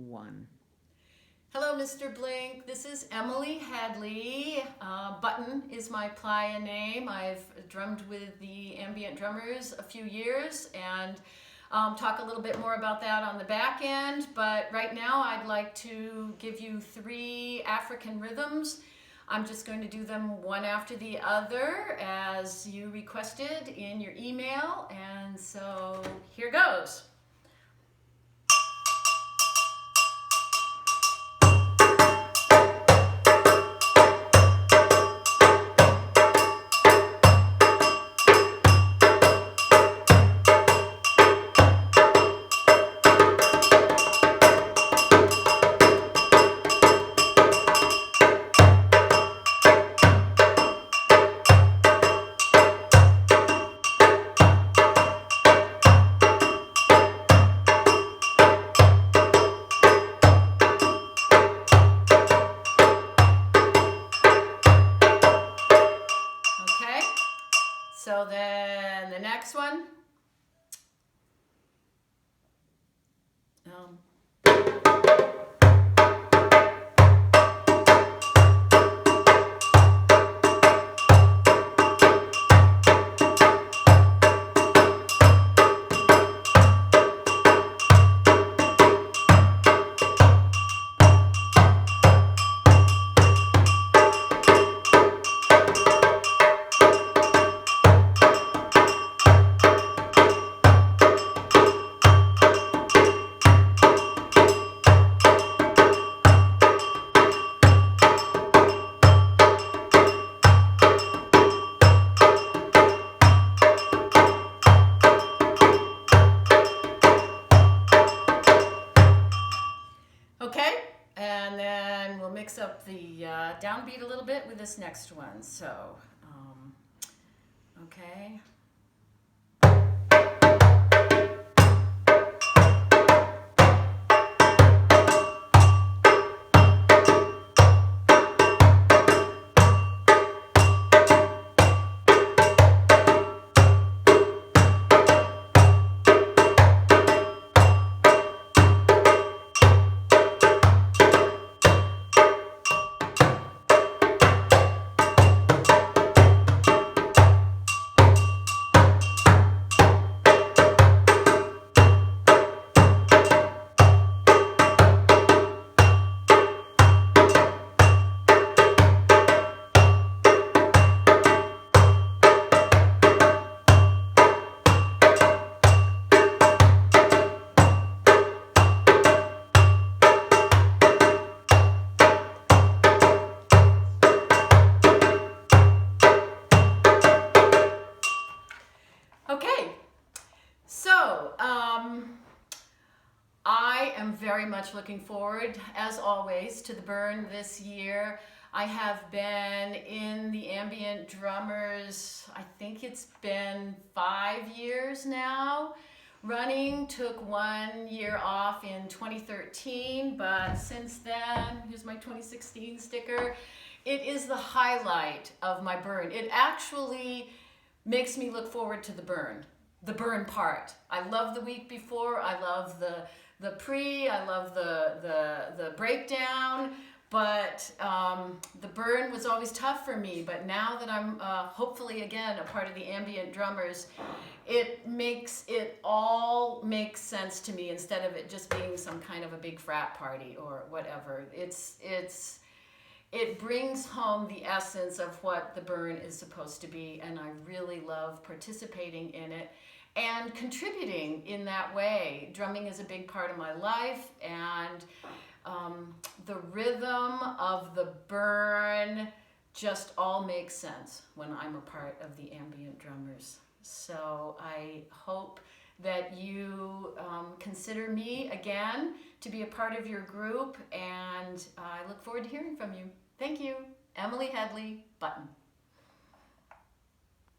1. Hello, Mr. Blink. This is Emily Headley. Button is my playa name. I've drummed with the Ambient drummers a few years and talk a little bit more about that on the back end. But right now I'd like to give you 3 African rhythms. I'm just going to do them one after the other as you requested in your email. And so here goes. So then the next one. Okay, and then we'll mix up the downbeat a little bit with this next one. So, okay. Okay, so I am very much looking forward, as always, to the Burn this year. I have been in the Ambient drummers, I think it's been 5 years now running. Took 1 year off in 2013, but since then, here's my 2016 sticker. It is the highlight of my Burn. It actually makes me look forward to the burn part. I love the week before, I love the pre, I love the breakdown, but the burn was always tough for me. But now that I'm hopefully again a part of the Ambient drummers, it all makes sense to me instead of it just being some kind of a big frat party or whatever. It brings home the essence of what the burn is supposed to be, and I really love participating in it and contributing in that way. Drumming is a big part of my life, and the rhythm of the burn just all makes sense when I'm a part of the Ambient drummers. So I hope that you consider me again to be a part of your group, and I look forward to hearing from you. Thank you. Emily Headley, Button.